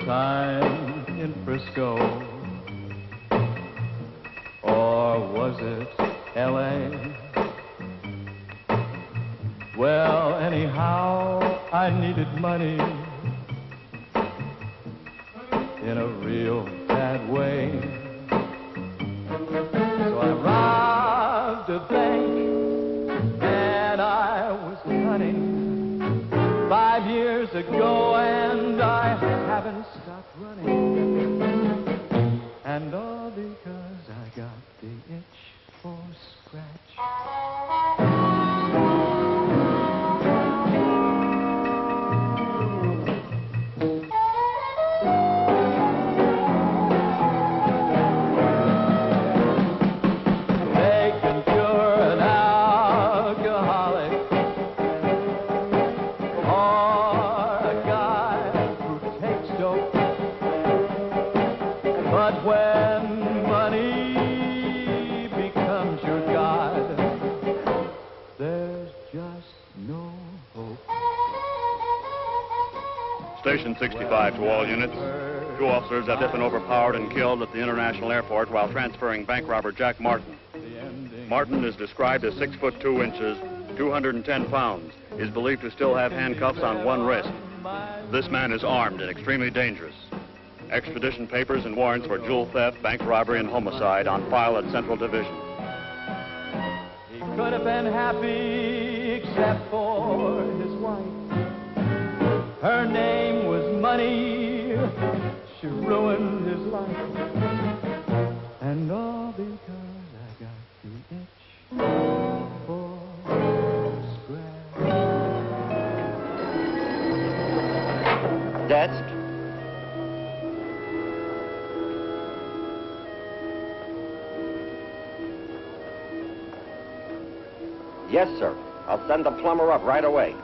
time in Frisco, or was it L.A.? Well, anyhow, I needed money in a real bad way. So I robbed a bank, and I was cunning 5 years ago, and I haven't stopped running. And all because I got the itch for scratch. Station 65 to all units. 2 officers have just been overpowered and killed at the International Airport while transferring bank robber Jack Martin. Martin is described as 6 foot 2 inches, 210 pounds, is believed to still have handcuffs on one wrist. This man is armed and extremely dangerous. Extradition papers and warrants for jewel theft, bank robbery, and homicide on file at Central Division. He could have been happy except for his wife. Her name was Money. She ruined his life. And all because I got the itch for scratch. Desk. Yes, sir. I'll send the plumber up right away.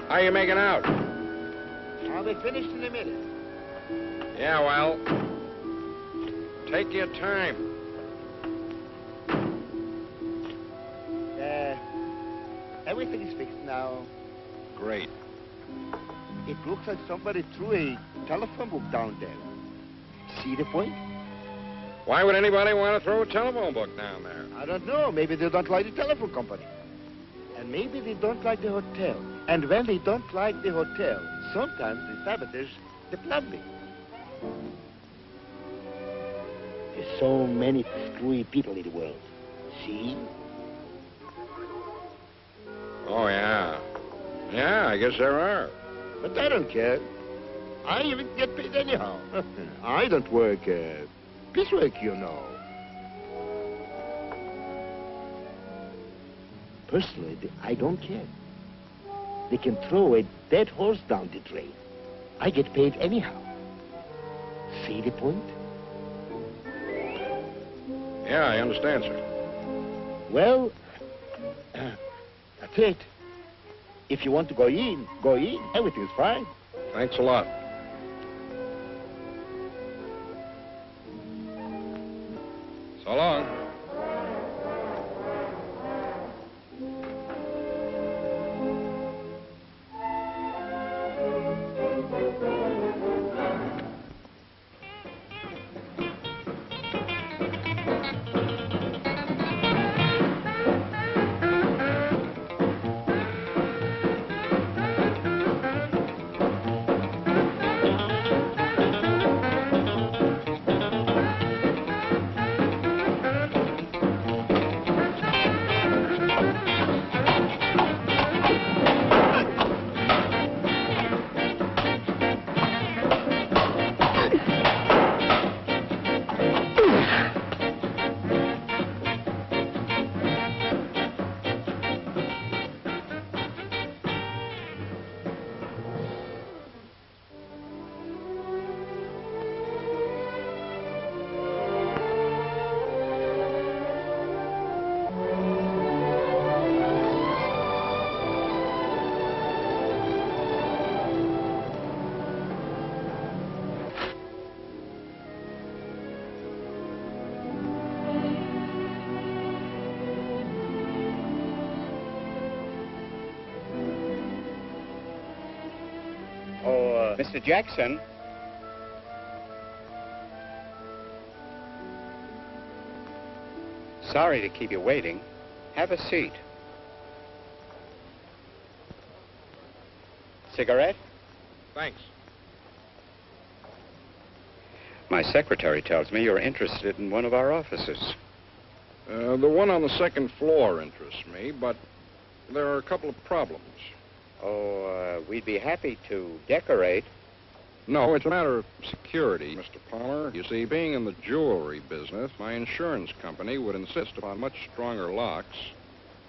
How you making out? I'll be finished in a minute. Yeah, well, take your time. Everything is fixed now. Great. It looks like somebody threw a telephone book down there. See the point? Why would anybody want to throw a telephone book down there? I don't know. Maybe they don't like the telephone company. And maybe they don't like the hotel. And when they don't like the hotel, sometimes they sabotage the plumbing. There's so many screwy people in the world. See? Oh, yeah. Yeah, I guess there are. But I don't care. I even get paid anyhow. I don't work piecework, you know. Personally, I don't care. They can throw a dead horse down the drain. I get paid anyhow. See the point? Yeah, I understand, sir. Well, that's it. If you want to go in, go in. Everything's fine. Thanks a lot. So long. Mr. Jackson. Sorry to keep you waiting. Have a seat. Cigarette? Thanks. My secretary tells me you're interested in one of our offices. The one on the second floor interests me, but there are a couple of problems. Oh, we'd be happy to decorate. No, it's a matter of security, Mr. Palmer. You see, being in the jewelry business, my insurance company would insist upon much stronger locks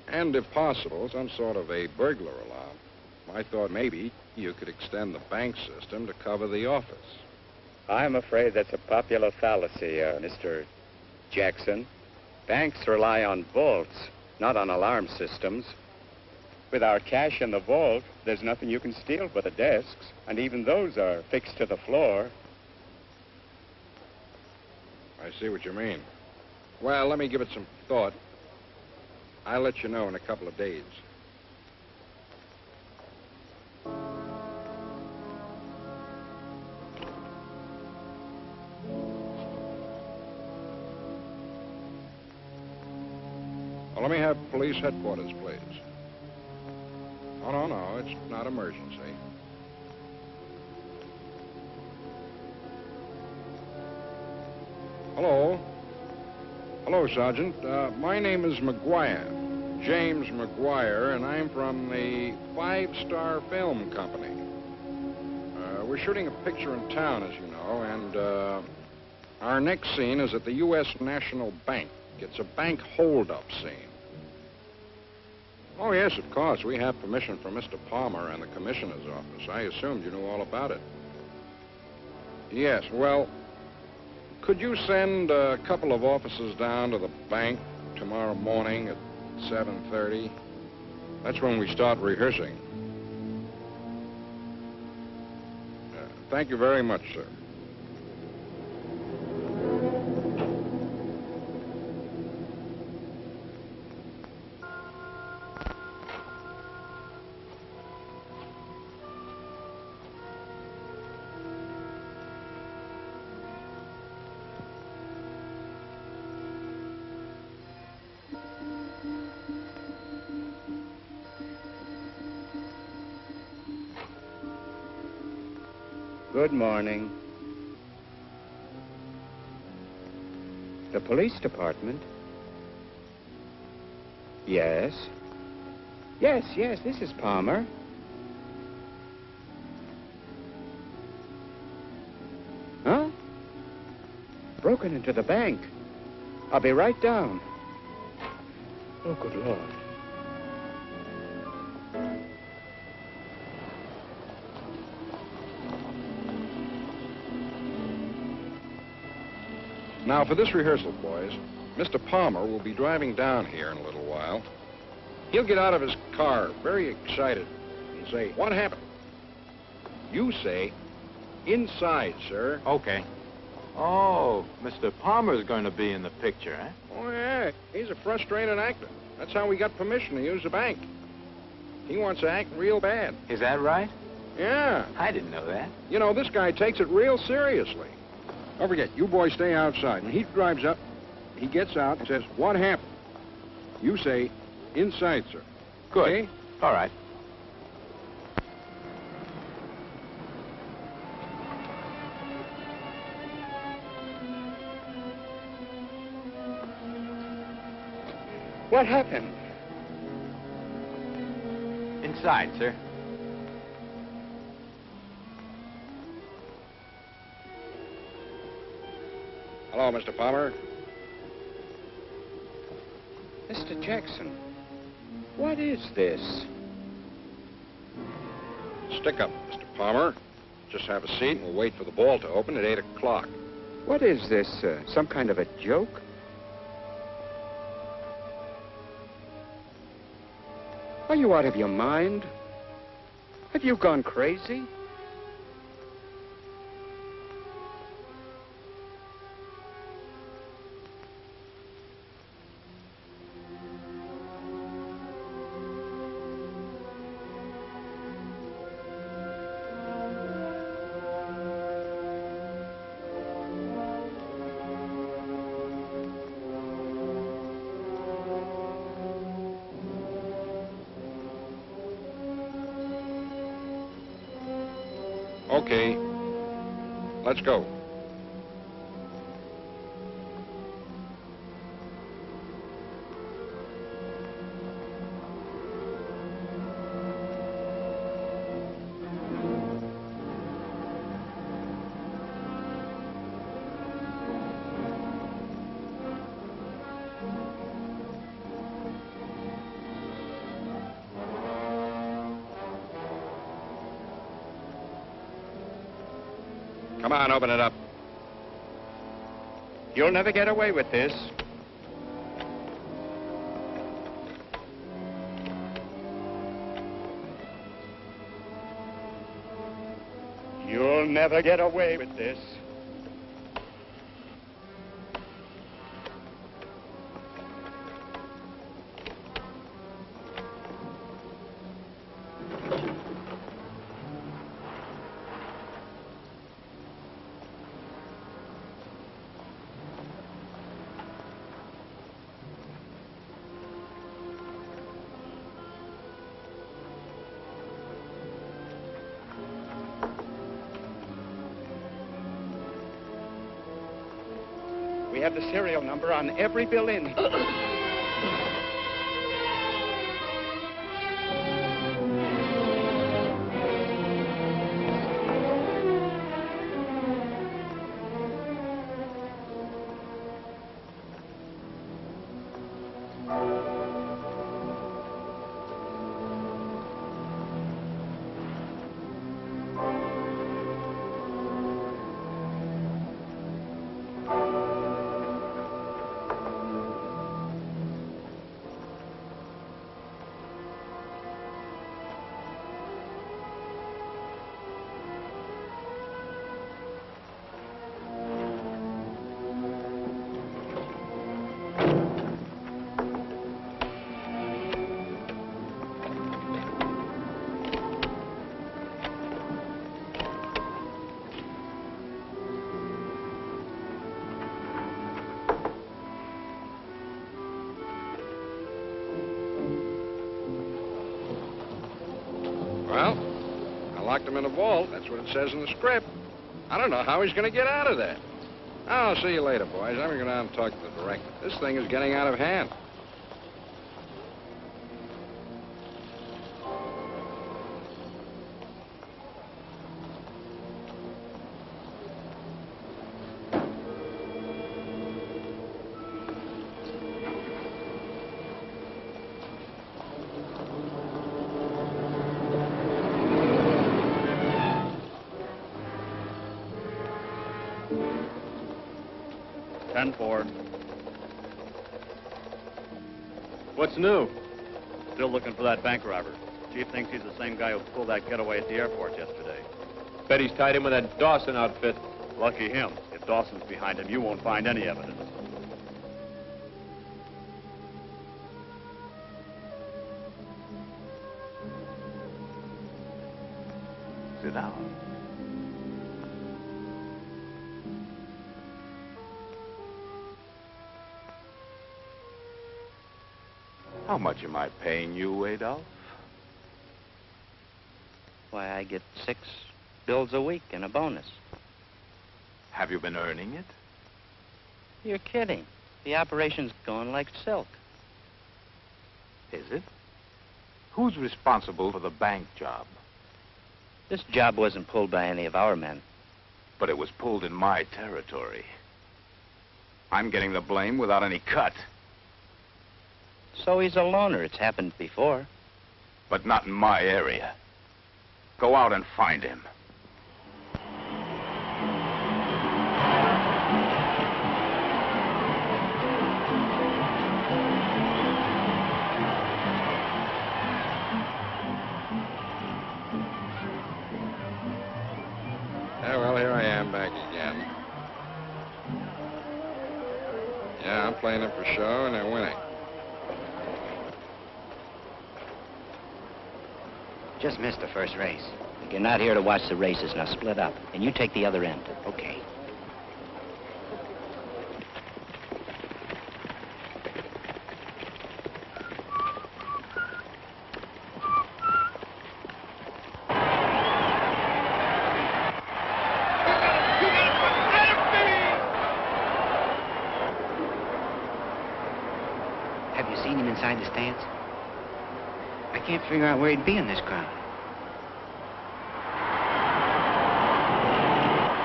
and, if possible, some sort of a burglar alarm. I thought maybe you could extend the bank system to cover the office. I'm afraid that's a popular fallacy, Mr. Jackson. Banks rely on vaults, not on alarm systems. With our cash in the vault, there's nothing you can steal but the desks, and even those are fixed to the floor. I see what you mean. Well, let me give it some thought. I'll let you know in a couple of days. Well, let me have police headquarters, please. Oh, no, it's not emergency. Hello? Hello, Sergeant. My name is McGuire, James McGuire, and I'm from the 5-Star Film Company. We're shooting a picture in town, as you know, and our next scene is at the U.S. National Bank. It's a bank hold-up scene. Oh, yes, of course. We have permission from Mr. Palmer and the commissioner's office. I assumed you knew all about it. Yes, well, could you send a couple of officers down to the bank tomorrow morning at 7:30? That's when we start rehearsing. Thank you very much, sir. Good morning. The police department? Yes. Yes, this is Palmer. Huh? Broken into the bank. I'll be right down. Oh, good Lord. Now, for this rehearsal, boys, Mr. Palmer will be driving down here in a little while. He'll get out of his car, very excited, and say, "What happened?" You say, "Inside, sir." Okay. Oh, Mr. Palmer's going to be in the picture, eh? Oh, yeah. He's a frustrated actor. That's how we got permission to use the bank. He wants to act real bad. Is that right? Yeah. I didn't know that. You know, this guy takes it real seriously. Don't forget, you boys stay outside. When he drives up, he gets out and says, "What happened?" You say, "Inside, sir." Good. Okay? All right. What happened? Inside, sir. Hello, Mr. Palmer. Mr. Jackson, what is this? Stick up, Mr. Palmer. Just have a seat and we'll wait for the ball to open at 8 o'clock. What is this, some kind of a joke? Are you out of your mind? Have you gone crazy? Okay. Let's go. Come on, open it up. You'll never get away with this. You'll never get away with this. We have the serial number on every bill in. Well, I locked him in a vault. That's what it says in the script. I don't know how he's going to get out of there. I'll see you later, boys. I'm going to go down and talk to the director. This thing is getting out of hand. What's new? Still looking for that bank robber. Chief thinks he's the same guy who pulled that getaway at the airport yesterday. Bet he's tied in with that Dawson outfit. Lucky him. If Dawson's behind him, you won't find any evidence. Sit down. How much am I paying you, Adolph? Why, I get 6 bills a week and a bonus. Have you been earning it? You're kidding. The operation's going like silk. Is it? Who's responsible for the bank job? This job wasn't pulled by any of our men. But it was pulled in my territory. I'm getting the blame without any cut. So he's a loner. It's happened before. But not in my area. Go out and find him. Yeah, well, here I am back again. Yeah, I'm playing it for show, and they're winning. Just missed the first race. You're not here to watch the races. Now split up. And you take the other end. Okay. understands? I can't figure out where he'd be in this crowd.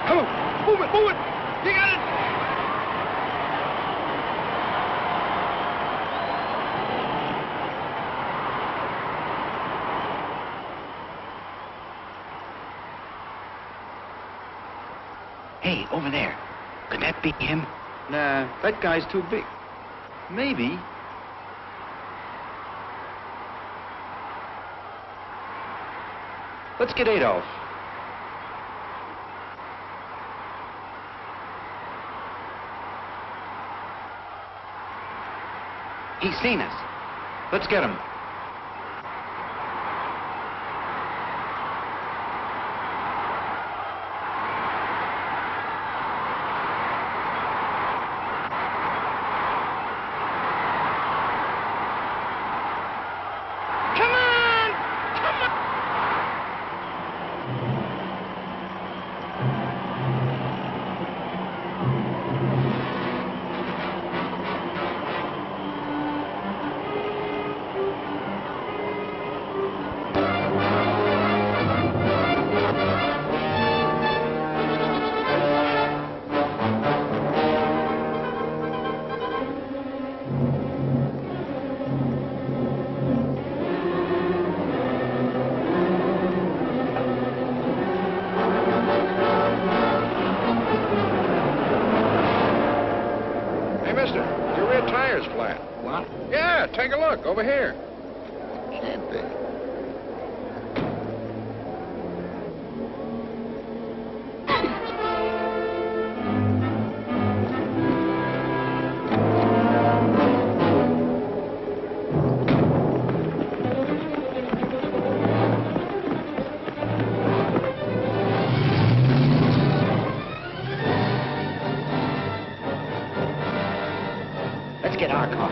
Come on, move it, move it! You got it! Hey, over there. Could that be him? Nah, that guy's too big. Maybe. Let's get Adolf. He's seen us. Let's get him. Take a look, over here. Can't be. Let's get our car.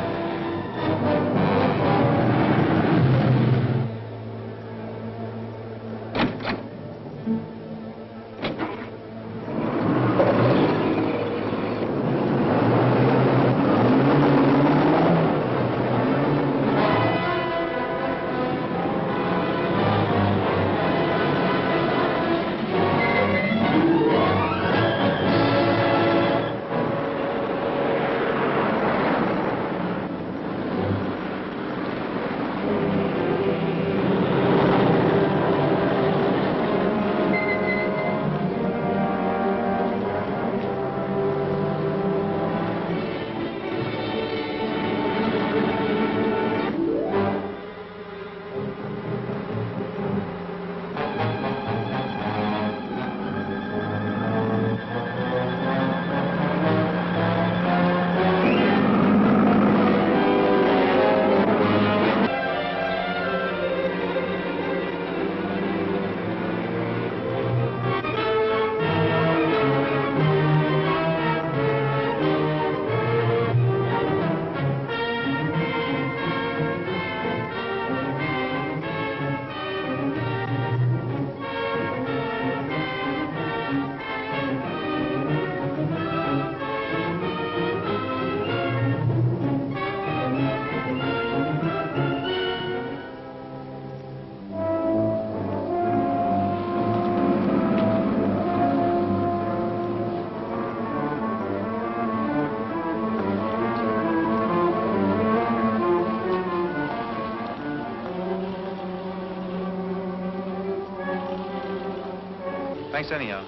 Thanks anyhow.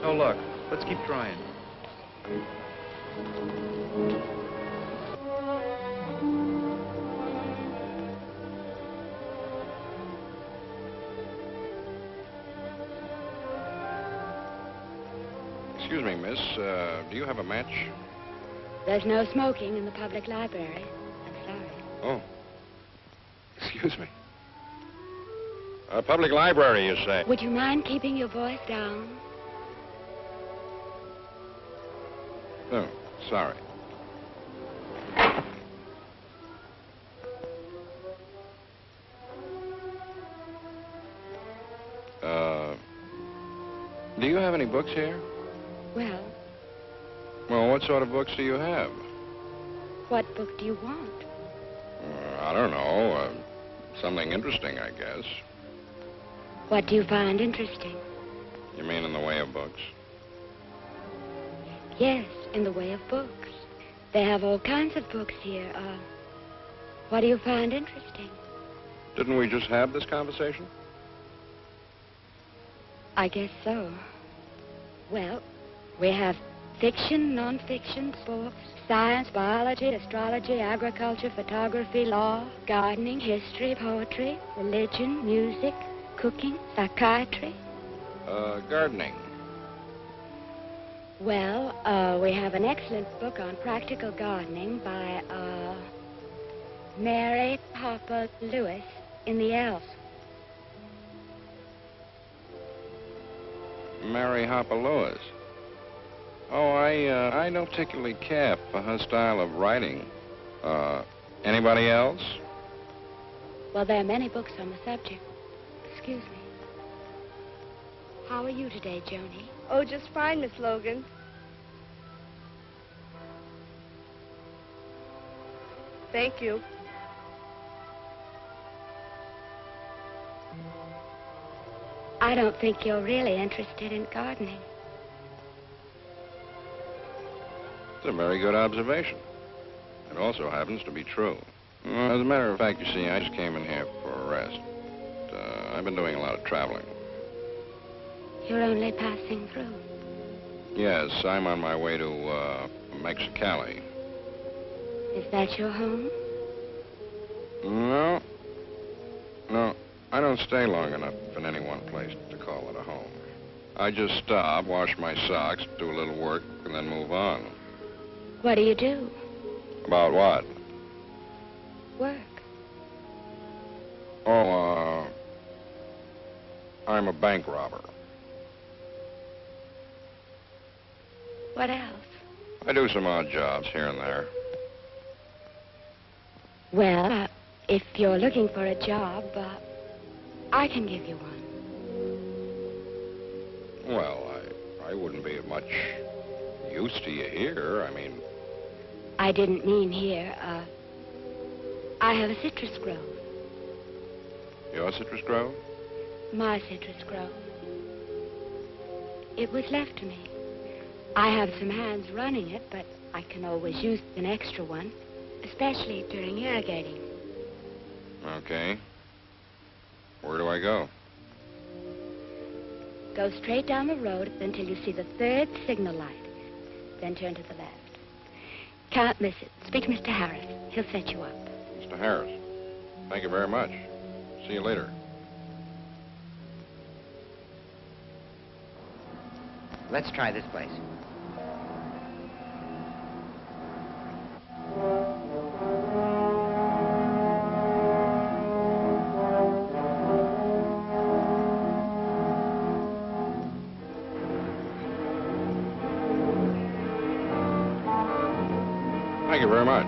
No luck. Let's keep trying. Excuse me, miss. Do you have a match? There's no smoking in the public library. I'm sorry. Oh. Excuse me. A public library, you say? Would you mind keeping your voice down? Oh, sorry. Do you have any books here? Well, Well, what sort of books do you have? What book do you want? I don't know. Something interesting, I guess. What do you find interesting? You mean in the way of books? Yes, in the way of books. They have all kinds of books here. What do you find interesting? Didn't we just have this conversation? I guess so. Well, we have fiction, non-fiction, sports, science, biology, astrology, agriculture, photography, law, gardening, history, poetry, religion, music, cooking, psychiatry. Gardening. Well, we have an excellent book on practical gardening by, Mary Harper Lewis in the Elves. Mary Harper Lewis. Oh, I don't particularly care for her style of writing. Anybody else? Well, there are many books on the subject. Excuse me. How are you today, Joni? Oh, just fine, Miss Logan. Thank you. I don't think you're really interested in gardening. It's a very good observation. It also happens to be true. Well, as a matter of fact, you see, I just came in here for a rest. I've been doing a lot of traveling. You're only passing through. Yes, I'm on my way to, Mexicali. Is that your home? No. No, I don't stay long enough in any one place to call it a home. I just stop, wash my socks, do a little work, and then move on. What do you do? About what? Work. Oh, I'm a bank robber. What else? I do some odd jobs here and there. Well, if you're looking for a job, I can give you one. Well, I wouldn't be of much use to you here. I mean... I didn't mean here. I have a citrus grove. Your citrus grove? My citrus grove. It was left to me. I have some hands running it, but I can always use an extra one, especially during irrigating. Okay. Where do I go? Go straight down the road until you see the third signal light. Then turn to the left. Can't miss it. Speak to Mr. Harris. He'll set you up. Mr. Harris. Thank you very much. See you later. Let's try this place. Thank you very much.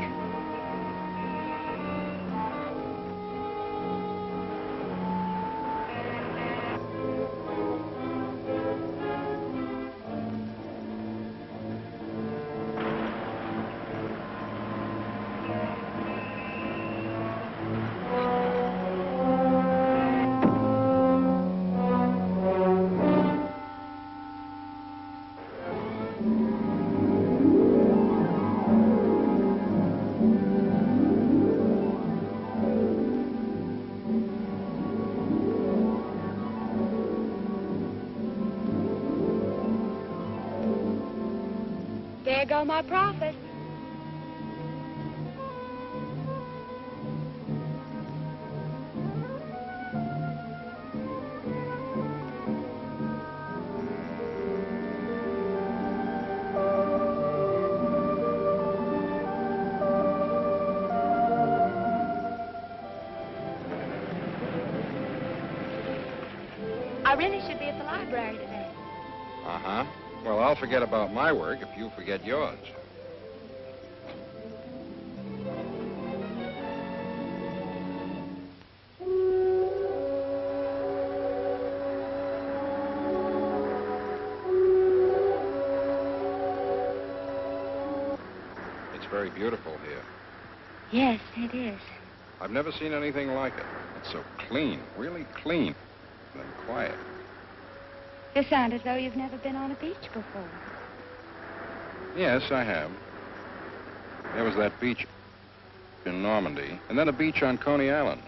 There go my profits. I really should be at the library today. Uh-huh. Well, I'll forget about my work if you forget yours. very beautiful here. Yes, it is. I've never seen anything like it. It's so clean, really clean and quiet. You sound as though you've never been on a beach before. Yes, I have. There was that beach in Normandy, and then a beach on Coney Island.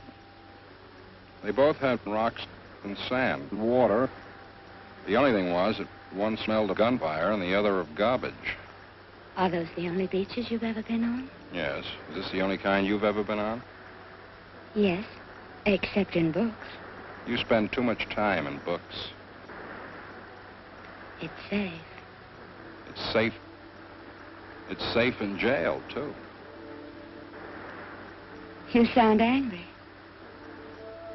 They both had rocks and sand, and water. The only thing was that one smelled of gunfire and the other of garbage. Are those the only beaches you've ever been on? Yes. Is this the only kind you've ever been on? Yes, except in books. You spend too much time in books. It's safe. It's safe. It's safe in jail, too. You sound angry.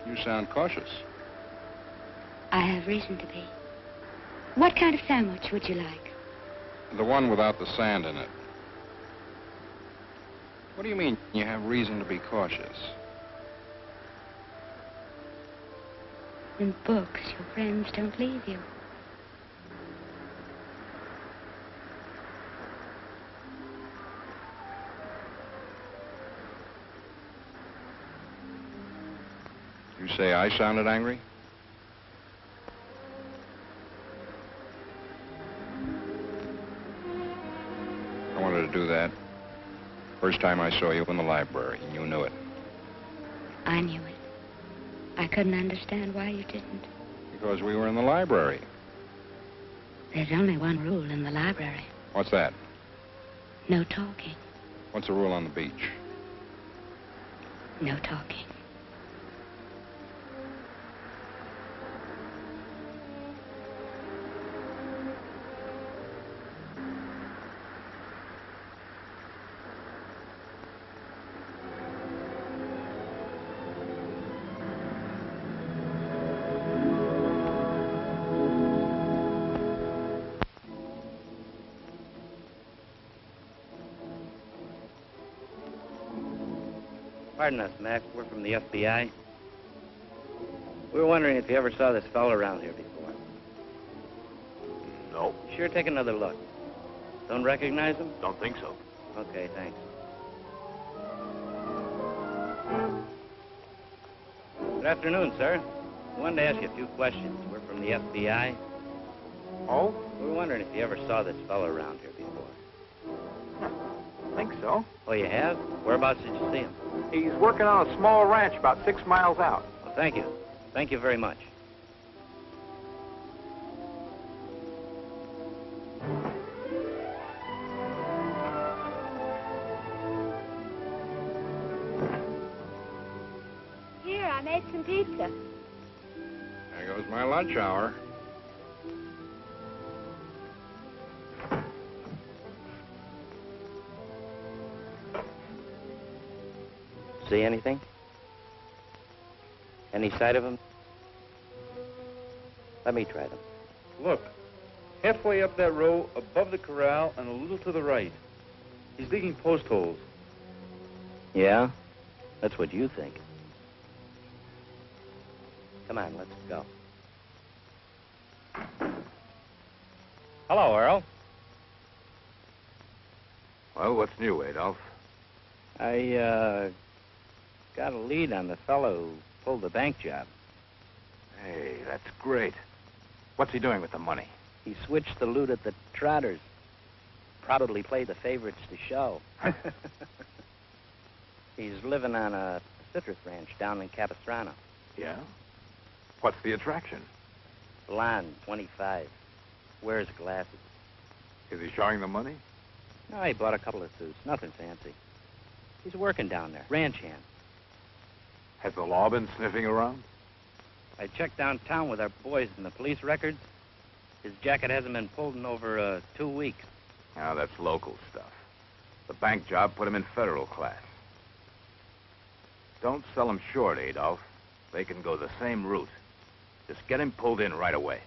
You sound cautious. I have reason to be. What kind of sandwich would you like? The one without the sand in it. What do you mean you have reason to be cautious? In books, your friends don't leave you. You say I sounded angry? I wanted to do that. First time I saw you in the library, and you knew it. I knew it. I couldn't understand why you didn't. Because we were in the library. There's only one rule in the library. What's that? No talking. What's the rule on the beach? No talking. Pardon us, Mac. We're from the FBI. We were wondering if you ever saw this fellow around here before. No. Sure, take another look. Don't recognize him? Don't think so. Okay, thanks. Good afternoon, sir. We wanted to ask you a few questions. We're from the FBI. Oh? We were wondering if you ever saw this fellow around here before. Think so. Oh, you have? Whereabouts did you see him? He's working on a small ranch about 6 miles out. Well, thank you. Thank you very much. Here, I made some pizza. There goes my lunch hour. See anything? Any sight of him? Let me try them. Look, halfway up that row, above the corral, and a little to the right. He's digging post holes. Yeah? That's what you think. Come on, let's go. Hello, Earl. Well, what's new, Adolf? I, got a lead on the fellow who pulled the bank job. Hey, that's great. What's he doing with the money? He switched the loot at the Trotters. Probably played the favorites to show. He's living on a citrus ranch down in Capistrano. Yeah? What's the attraction? Blonde, 25. Wears glasses. Is he showing the money? No, he bought a couple of suits. Nothing fancy. He's working down there. Ranch hand. Has the law been sniffing around? I checked downtown with our boys in the police records. His jacket hasn't been pulled in over 2 weeks. Now, that's local stuff. The bank job put him in federal class. Don't sell him short, Adolf. They can go the same route. Just get him pulled in right away.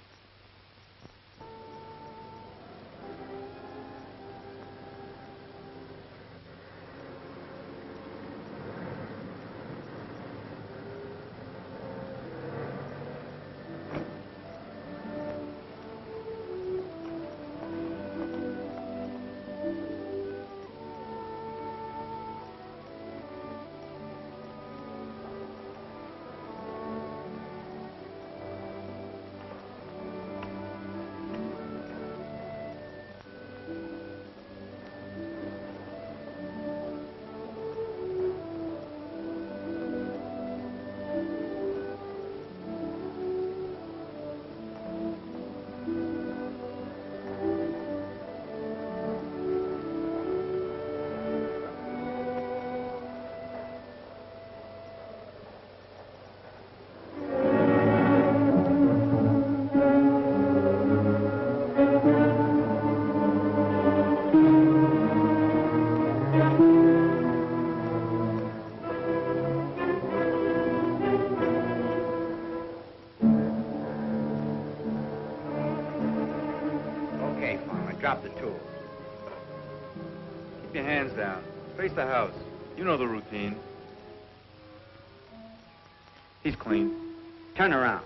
Drop the tools. Keep your hands down. Face the house. You know the routine. He's clean. Turn around.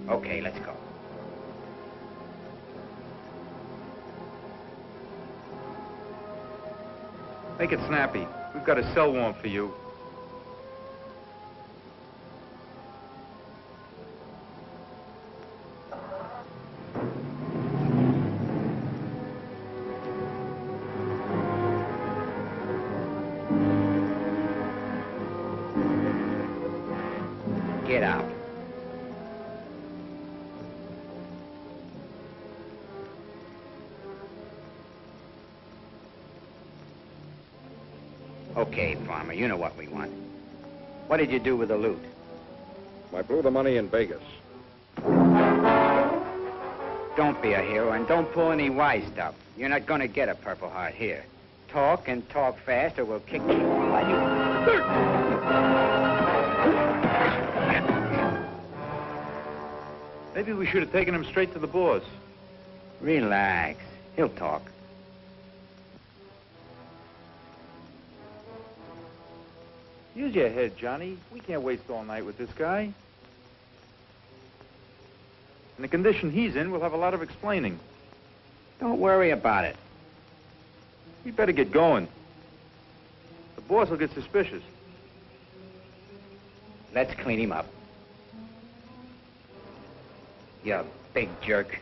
Okay, let's go. Make it snappy. We've got a cell warrant for you. Get out. Okay, Farmer, you know what we want. What did you do with the loot? I blew the money in Vegas. Don't be a hero and don't pull any wise stuff. You're not gonna get a Purple Heart here. Talk and talk fast or we'll kick you. Maybe we should have taken him straight to the boss. Relax. He'll talk. Use your head, Johnny. We can't waste all night with this guy. In the condition he's in, we'll have a lot of explaining. Don't worry about it. We better get going. The boss will get suspicious. Let's clean him up. You big jerk.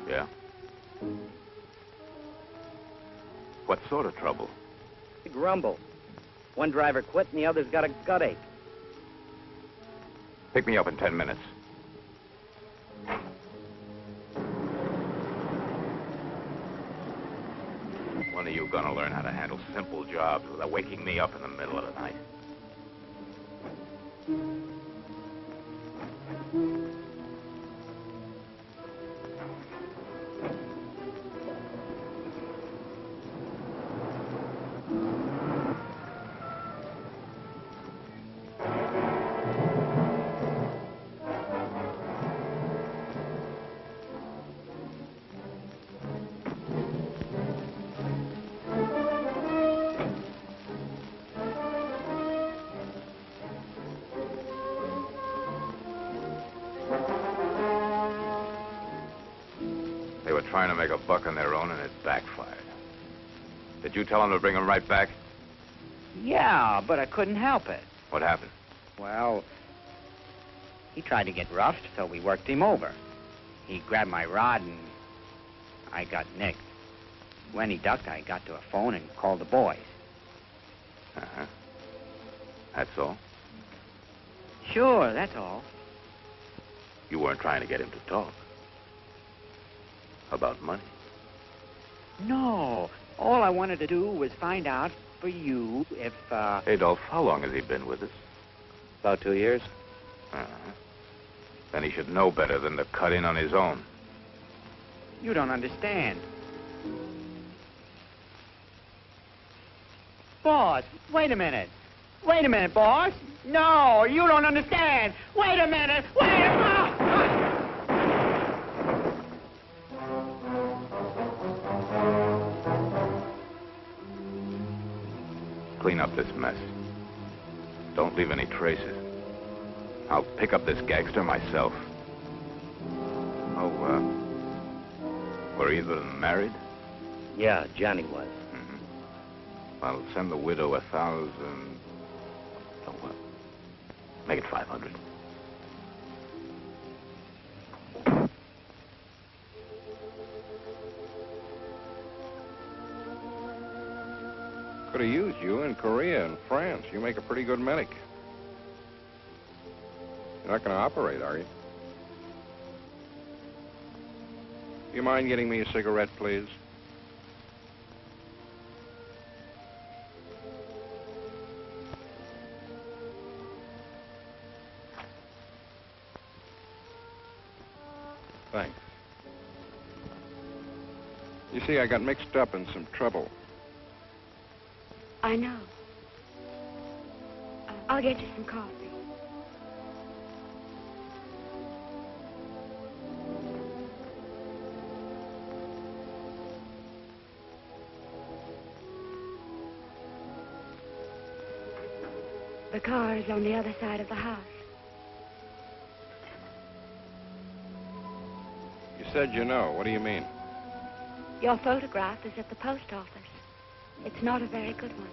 Yeah? What sort of trouble? Big rumble. One driver quit and the other's got a gut ache. Pick me up in 10 minutes. When are you gonna learn how to handle simple jobs without waking me up in the middle of the night? They were trying to make a buck on their own, and it backfired. Did you tell them to bring him right back? Yeah, but I couldn't help it. What happened? Well, he tried to get roughed, so we worked him over. He grabbed my rod and I got nicked. When he ducked, I got to a phone and called the boys. Uh-huh. That's all? Sure, that's all. You weren't trying to get him to talk? About money? No. All I wanted to do was find out for you if, Adolf, how long has he been with us? About 2 years. Uh-huh. Then he should know better than to cut in on his own. You don't understand. Boss, wait a minute. Wait a minute, boss. No, you don't understand. Wait a minute. Wait a minute. Clean up this mess. Don't leave any traces. I'll pick up this gangster myself. Oh, were either of them married? Yeah, Johnny was. I'll send the widow 1,000. Oh, well, make it 500. Could have used you in Korea and France. You make a pretty good medic. You're not going to operate, are you? You mind getting me a cigarette, please? Thanks. You see, I got mixed up in some trouble. I know. I'll get you some coffee. The car is on the other side of the house. You said you know. What do you mean? Your photograph is at the post office. It's not a very good one.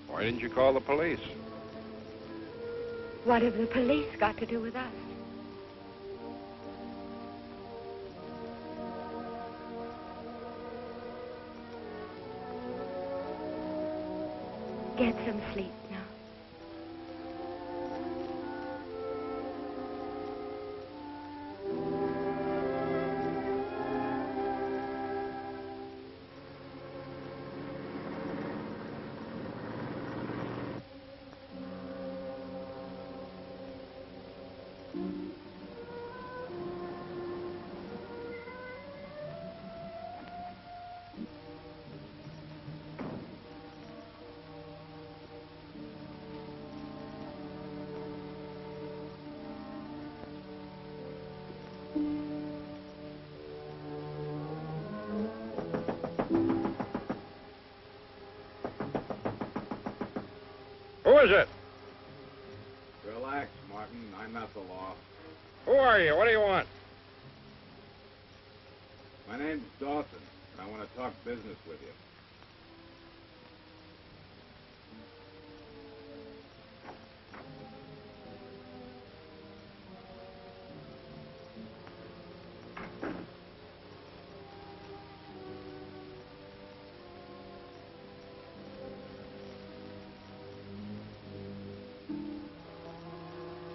Why didn't you call the police? What have the police got to do with us? Get some sleep now. Who is it? Relax, Martin. I'm not the law. Who are you? What do you want? My name's Dawson, and I want to talk business with you.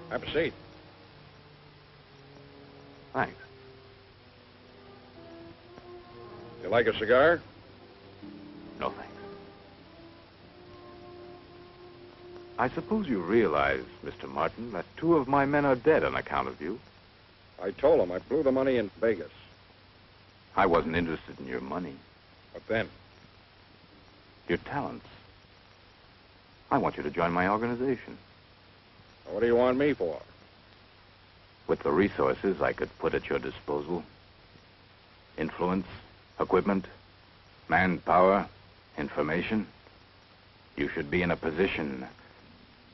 Have a seat. Thanks. You like a cigar? No, thanks. I suppose you realize, Mr. Martin, that 2 of my men are dead on account of you. I told him I blew the money in Vegas. I wasn't interested in your money. But then? Your talents. I want you to join my organization. What do you want me for? With the resources I could put at your disposal. Influence, equipment, manpower, information. You should be in a position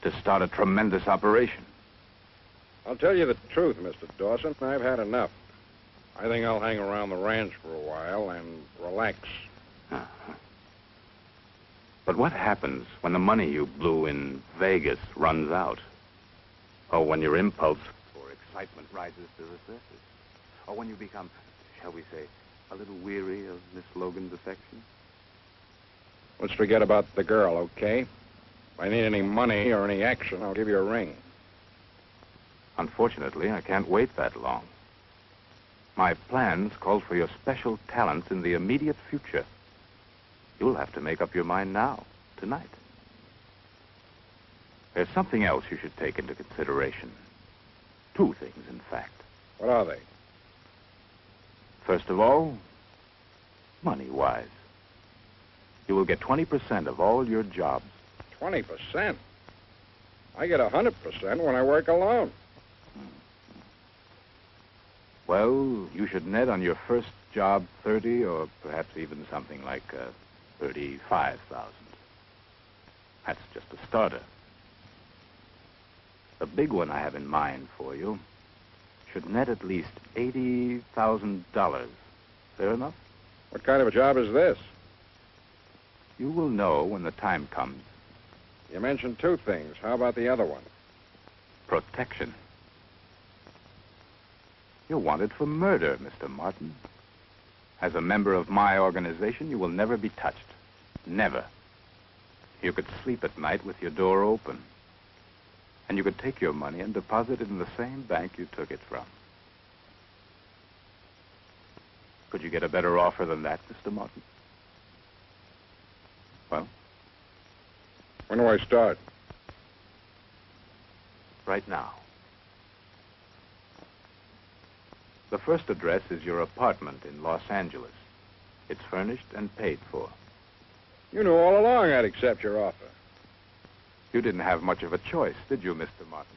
to start a tremendous operation. I'll tell you the truth, Mr. Dawson. I've had enough. I think I'll hang around the ranch for a while and relax. Uh-huh. But what happens when the money you blew in Vegas runs out? Or when your impulse for excitement rises to the surface? Or when you become, shall we say, a little weary of Miss Logan's affection? Let's forget about the girl, okay? If I need any money or any action, I'll give you a ring. Unfortunately, I can't wait that long. My plans call for your special talents in the immediate future. You'll have to make up your mind now, tonight. There's something else you should take into consideration. 2 things, in fact. What are they? First of all, money-wise. You will get 20% of all your jobs. 20%? I get 100% when I work alone. Well, you should net on your first job 30, or perhaps even something like 35,000. That's just a starter. The big one I have in mind for you should net at least $80,000. Fair enough? What kind of a job is this? You will know when the time comes. You mentioned two things. How about the other one? Protection. You're wanted for murder, Mr. Martin. As a member of my organization, you will never be touched. Never. You could sleep at night with your door open. And you could take your money and deposit it in the same bank you took it from. Could you get a better offer than that, Mr. Martin? Well? When do I start? Right now. The first address is your apartment in Los Angeles. It's furnished and paid for. You knew all along I'd accept your offer. You didn't have much of a choice, did you, Mr. Martin?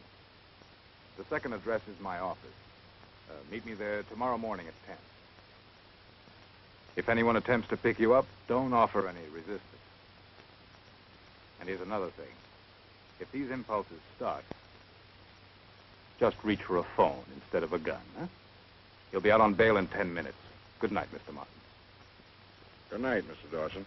The second address is my office. Meet me there tomorrow morning at 10. If anyone attempts to pick you up, don't offer any resistance. And here's another thing. If these impulses start, just reach for a phone instead of a gun, huh? You'll be out on bail in 10 minutes. Good night, Mr. Martin. Good night, Mr. Dawson.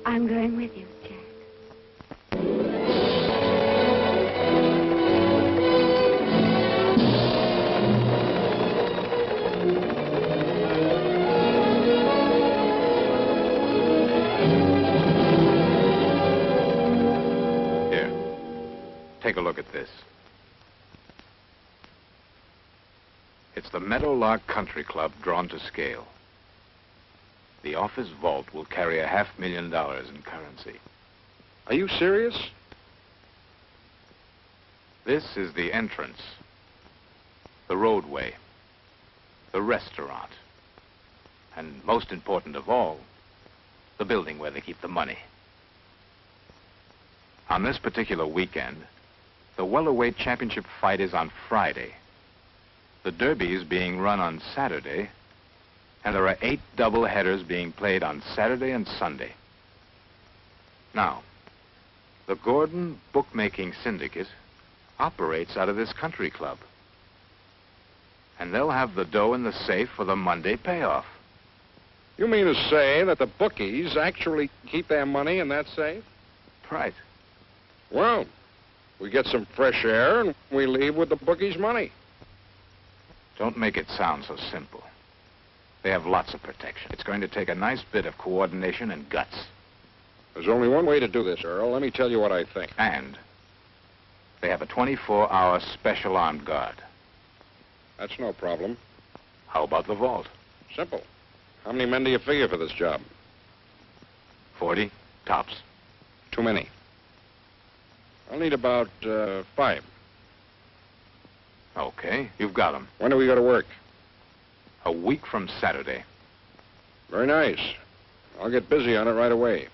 I'm going with you, Jack. Here. Take a look at this. It's the Meadowlark Country Club drawn to scale. The office vault will carry $500,000 in currency. Are you serious? This is the entrance, the roadway, the restaurant, and most important of all, the building where they keep the money. On this particular weekend, the welterweight championship fight is on Friday. The derby is being run on Saturday, and there are 8 double headers being played on Saturday and Sunday. Now, the Gordon Bookmaking Syndicate operates out of this country club. And they'll have the dough in the safe for the Monday payoff. You mean to say that the bookies actually keep their money in that safe? Right. Well, we get some fresh air and we leave with the bookies' money. Don't make it sound so simple. They have lots of protection. It's going to take a nice bit of coordination and guts. There's only one way to do this, Earl. Let me tell you what I think. And they have a 24-hour special armed guard. That's no problem. How about the vault? Simple. How many men do you figure for this job? 40, tops. Too many. I'll need about 5. Okay, you've got them. When do we go to work? A week from Saturday. Very nice. I'll get busy on it right away.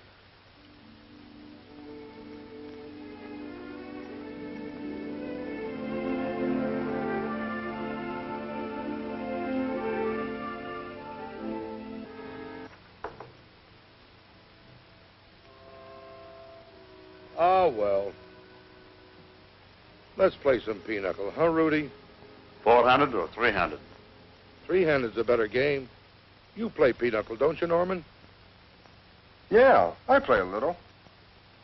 Oh, well. Let's play some pinochle, huh, Rudy? 400 or 300? Three-handed's a better game. You play pinochle, don't you, Norman? Yeah, I play a little.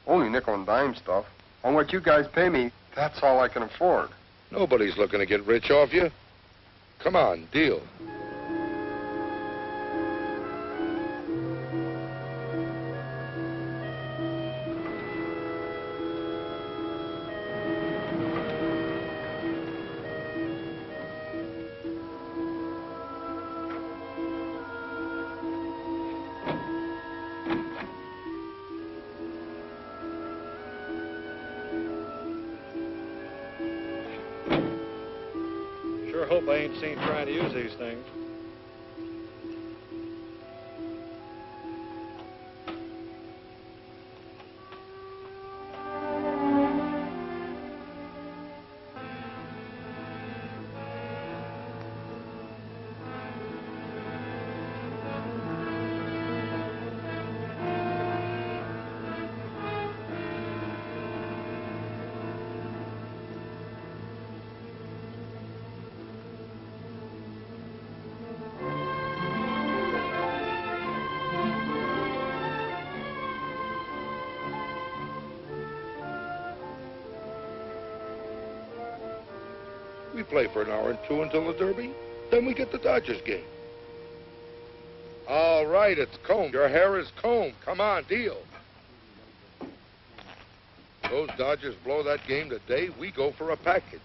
Only nickel and dime stuff. On what you guys pay me, that's all I can afford. Nobody's looking to get rich off you. Come on, deal. Sure hope I ain't seen trying to use these things. We play for an hour and two until the Derby. Then we get the Dodgers game. All right, it's combed. Your hair is combed. Come on, deal. Those Dodgers blow that game today, we go for a package.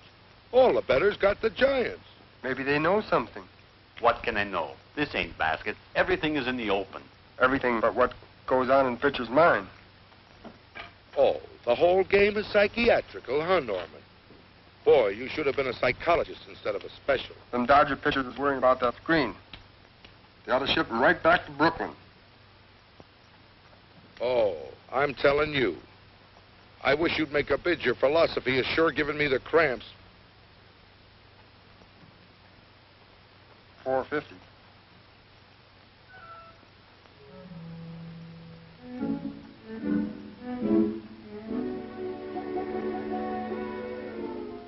All the bettors got the Giants. Maybe they know something. What can they know? This ain't basket. Everything is in the open. Everything but what goes on in pitcher's mind. Oh, the whole game is psychiatrical, huh, Norman? Boy, you should have been a psychologist instead of a special. Them Dodger pitchers is worrying about that screen. They ought to ship him right back to Brooklyn. Oh, I'm telling you. I wish you'd make a bid. Your philosophy is sure giving me the cramps. $4.50.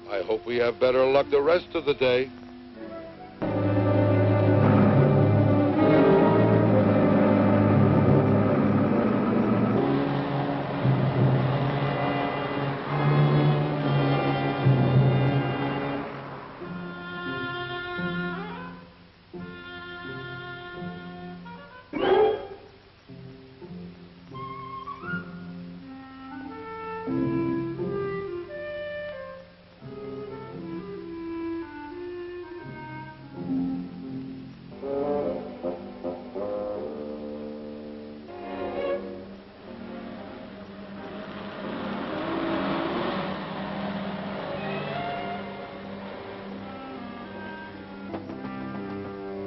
I hope we have better luck the rest of the day.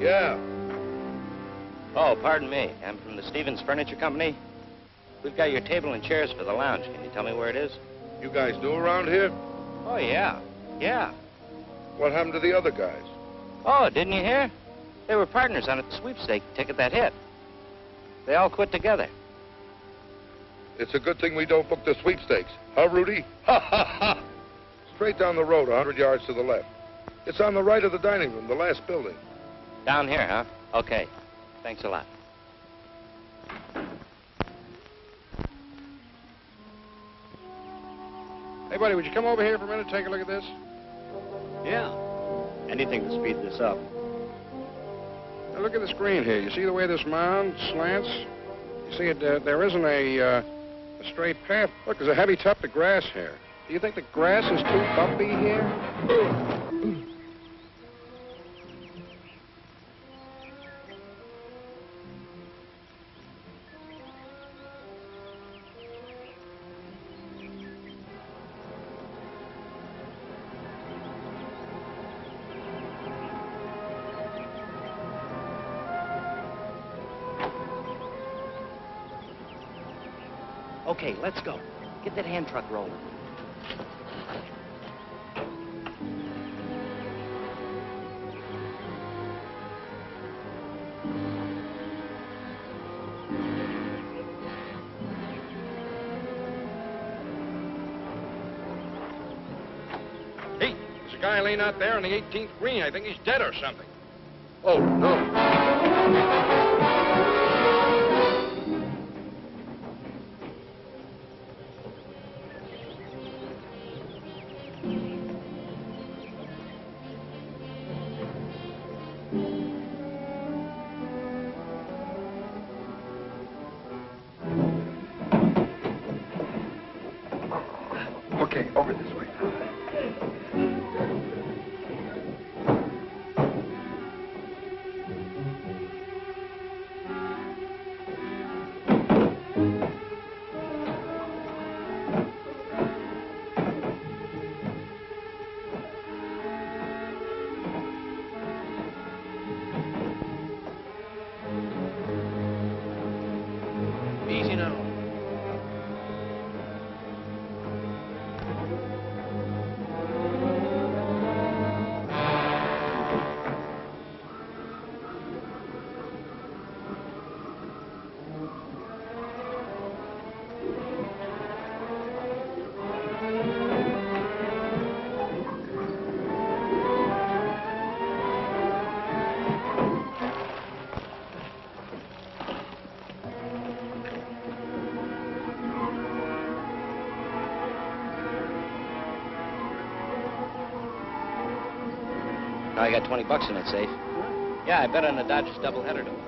Yeah. Oh, pardon me. I'm from the Stevens Furniture Company. We've got your table and chairs for the lounge. Can you tell me where it is? You guys new around here? Oh, yeah. Yeah. What happened to the other guys? Oh, didn't you hear? They were partners on a sweepstake ticket that hit. They all quit together. It's a good thing we don't book the sweepstakes. Huh, Rudy? Ha, ha, ha! Straight down the road, 100 yards to the left. It's on the right of the dining room, the last building. Down here, huh? Okay. Thanks a lot. Hey, buddy, would you come over here for a minute and take a look at this? Yeah. Anything to speed this up. Now, look at the screen here. You see the way this mound slants? You see, there isn't a straight path. Look, there's a heavy tuft of grass here. Do you think the grass is too bumpy here? Okay, let's go. Get that hand truck rolling. Hey, there's a guy laying out there on the 18th green. I think he's dead or something. Oh, no. Okay, over this way. I got 20 bucks in it safe. Yeah, I bet on the Dodgers doubleheader tomorrow.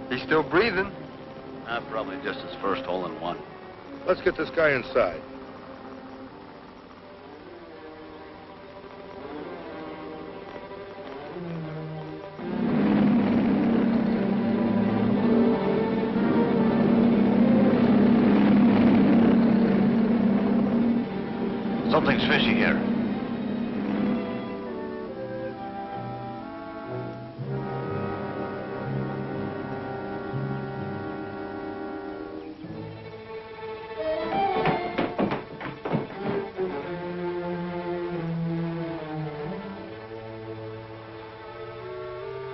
He's still breathing. Probably just his first hole-in-one. Let's get this guy inside. Something's fishy here.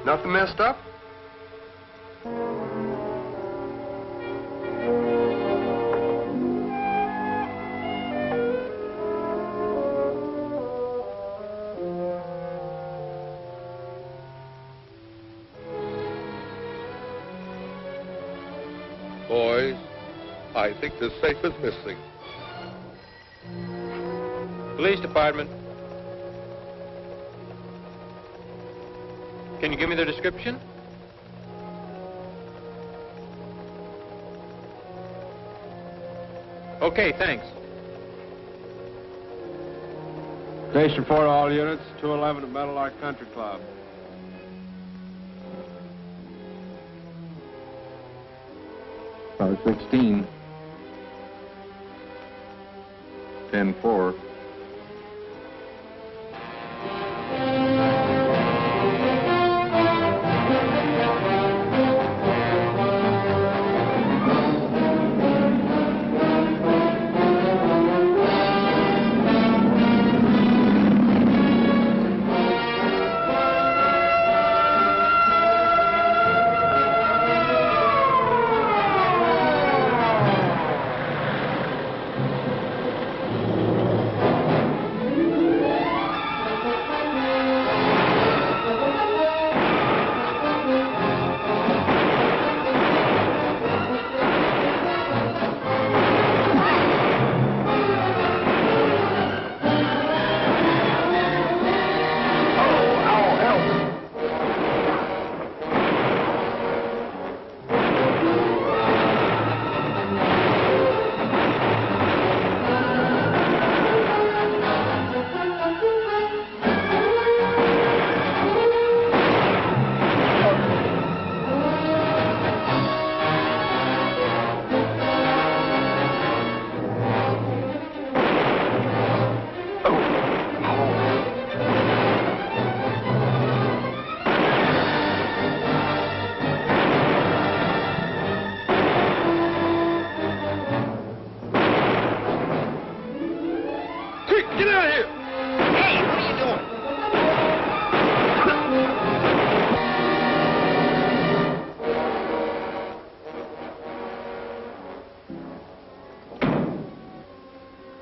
Nothing messed up? Boys, I think the safe is missing. Police department. Can you give me the description? Okay, thanks. Station 4 to all units, 211 at Meadowlark Country Club. Car 16. 10-4.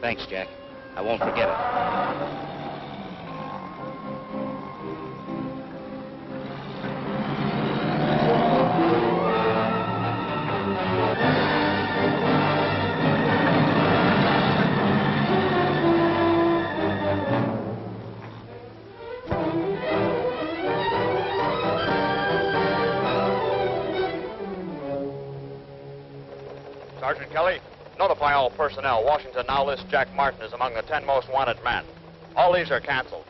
Thanks, Jack. I won't forget it. Sergeant Kelly, notify all personnel. Washington now lists Jack Martin as among the 10 most wanted men. All these are canceled.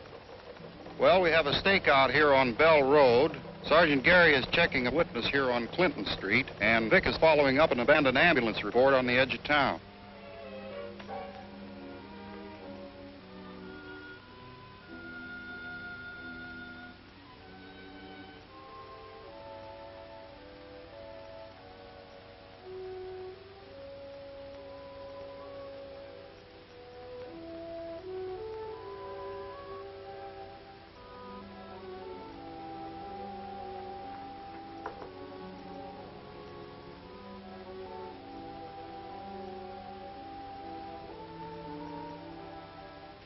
Well, we have a stakeout here on Bell Road. Sergeant Gary is checking a witness here on Clinton Street, and Vic is following up an abandoned ambulance report on the edge of town.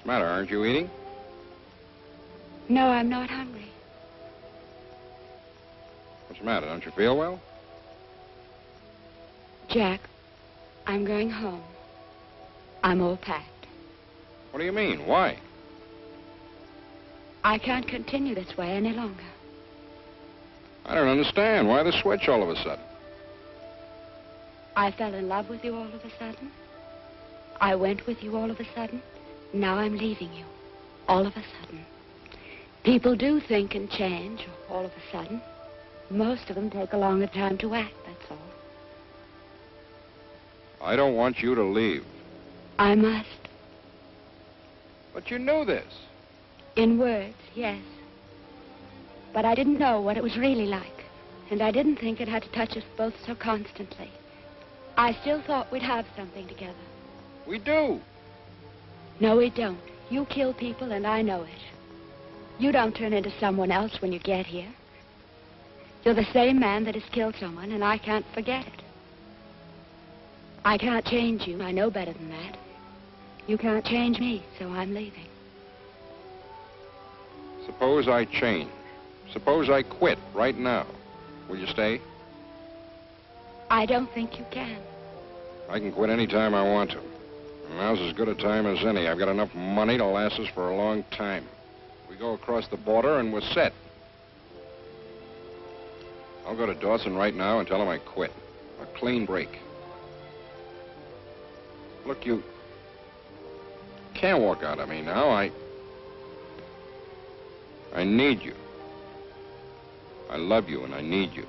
the matter? Aren't you eating? No, I'm not hungry. What's the matter? Don't you feel well? Jack, I'm going home. I'm all packed. What do you mean? Why? I can't continue this way any longer. I don't understand. Why the switch all of a sudden? I fell in love with you all of a sudden. I went with you all of a sudden. Now I'm leaving you all of a sudden. People do think and change all of a sudden. Most of them take a longer time to act, that's all. I don't want you to leave. I must. But you knew this. In words, yes. But I didn't know what it was really like. And I didn't think it had to touch us both so constantly. I still thought we'd have something together. We do. No, we don't. You kill people, and I know it. You don't turn into someone else when you get here. You're the same man that has killed someone, and I can't forget it. I can't change you. I know better than that. You can't change me, so I'm leaving. Suppose I change. Suppose I quit right now. Will you stay? I don't think you can. I can quit any time I want to. And now's as good a time as any. I've got enough money to last us for a long time. We go across the border and we're set. I'll go to Dawson right now and tell him I quit. A clean break. Look, you can't walk out on me now. I need you. I love you and I need you.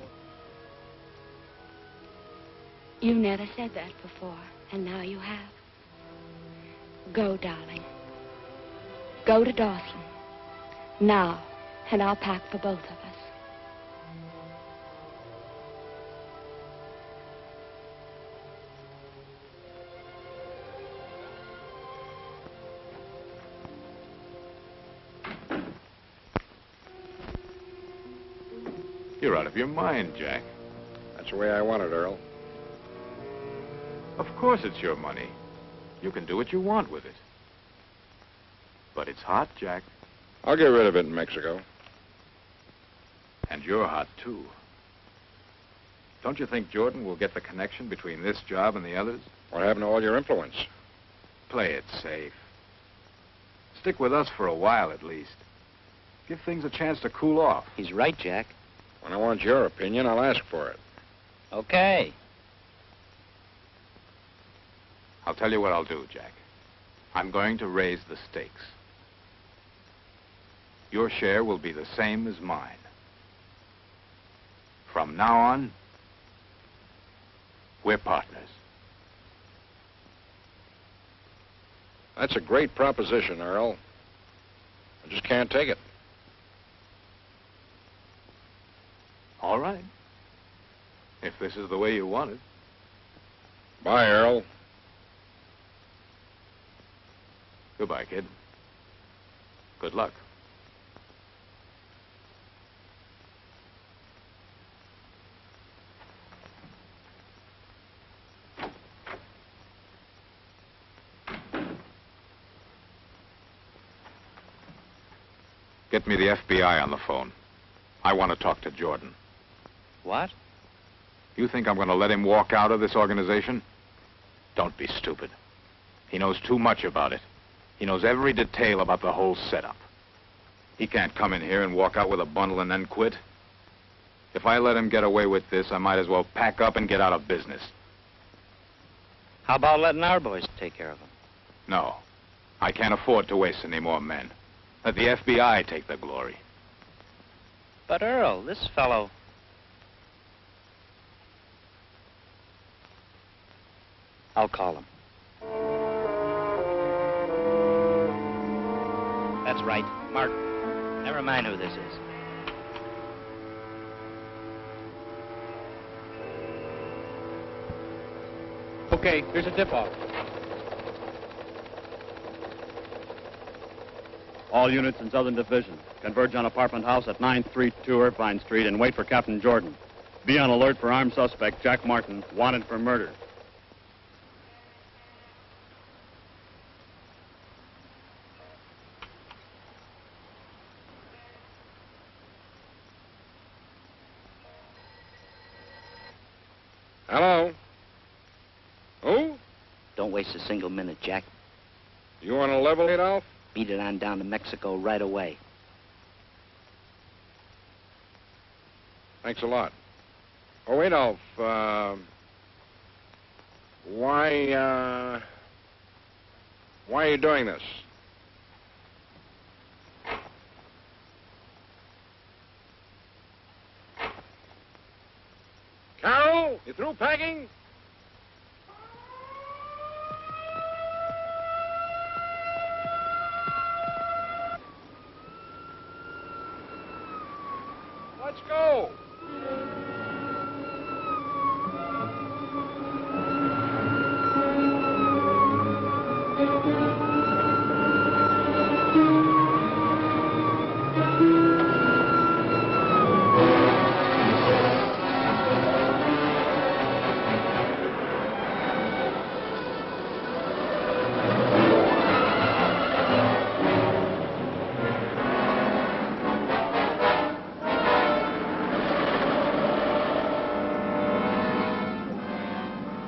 You never said that before, and now you have. Go, darling. Go to Dawson. Now, and I'll pack for both of us. You're out of your mind, Jack. That's the way I want it, Earl. Of course it's your money. You can do what you want with it. But it's hot, Jack. I'll get rid of it in Mexico. And you're hot, too. Don't you think Jordan will get the connection between this job and the others? What happened to all your influence? Play it safe. Stick with us for a while, at least. Give things a chance to cool off. He's right, Jack. When I want your opinion, I'll ask for it. Okay. I'll tell you what I'll do, Jack. I'm going to raise the stakes. Your share will be the same as mine. From now on, we're partners. That's a great proposition, Earl. I just can't take it. All right. If this is the way you want it. Bye, Earl. Goodbye, kid. Good luck. Get me the FBI on the phone. I want to talk to Jordan. What? You think I'm going to let him walk out of this organization? Don't be stupid. He knows too much about it. He knows every detail about the whole setup. He can't come in here and walk out with a bundle and then quit. If I let him get away with this, I might as well pack up and get out of business. How about letting our boys take care of him? No. I can't afford to waste any more men. Let the FBI take the glory. But, Earl, this fellow... I'll call him. That's right, Martin. Never mind who this is. Okay, here's a tip-off. All units in Southern Division converge on apartment house at 932 Irvine Street and wait for Captain Jordan. Be on alert for armed suspect Jack Martin, wanted for murder. Don't waste a single minute, Jack. You want to level, Adolf? Beat it on down to Mexico right away. Thanks a lot. Oh, Adolf, why are you doing this? Carol, you through packing? Let's go.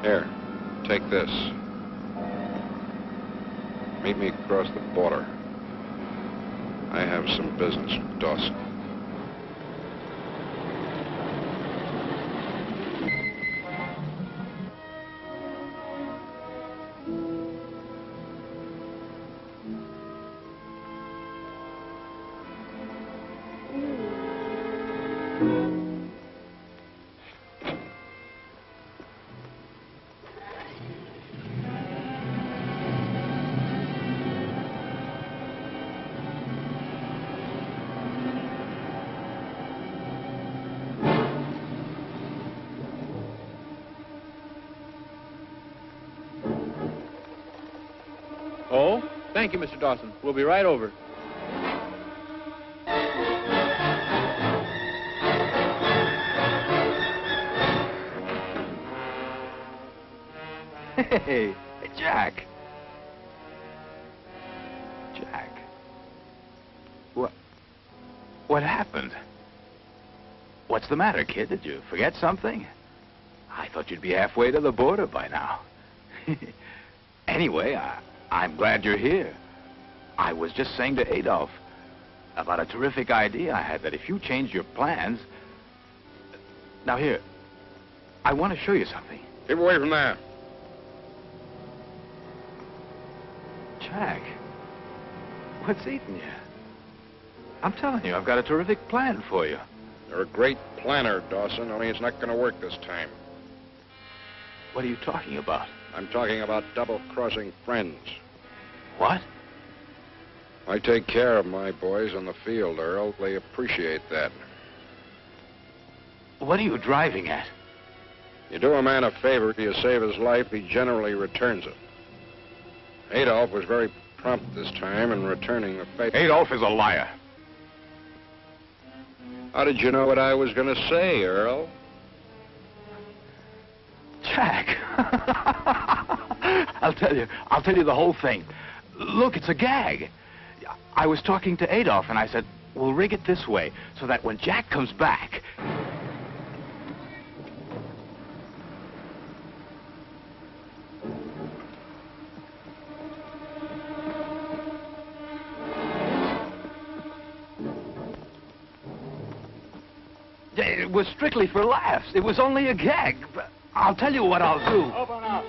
Here, take this. Meet me across the border. I have some business with Dawson. Oh, thank you, Mr. Dawson. We'll be right over. Hey, Jack. Jack. What happened? What's the matter, kid? Did you forget something? I thought you'd be halfway to the border by now. Anyway, I'm glad you're here. I was just saying to Adolf about a terrific idea I had that if you changed your plans... Now here, I want to show you something. Keep away from there. Jack, what's eating you? I'm telling you, I've got a terrific plan for you. You're a great planner, Dawson, only it's not going to work this time. What are you talking about? I'm talking about double-crossing friends. What? I take care of my boys on the field, Earl. They appreciate that. What are you driving at? You do a man a favor, you save his life, he generally returns it. Adolf was very prompt this time in returning the favor. Adolf is a liar. How did you know what I was going to say, Earl? Jack. I'll tell you the whole thing. Look, it's a gag. I was talking to Adolf, and I said, we'll rig it this way, so that when Jack comes back... It was strictly for laughs. It was only a gag. But I'll tell you what I'll do. Open up.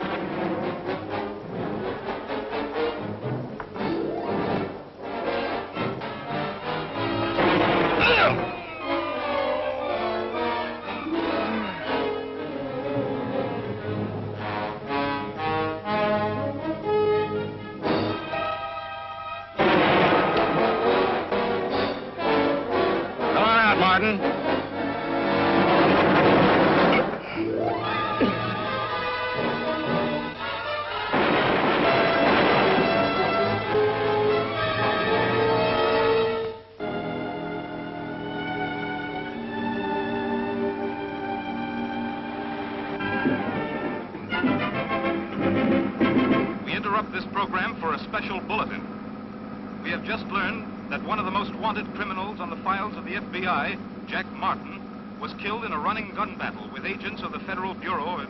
Come on out, Martin. This program for a special bulletin. We have just learned that one of the most wanted criminals on the files of the FBI, Jack Martin, was killed in a running gun battle with agents of the Federal Bureau of...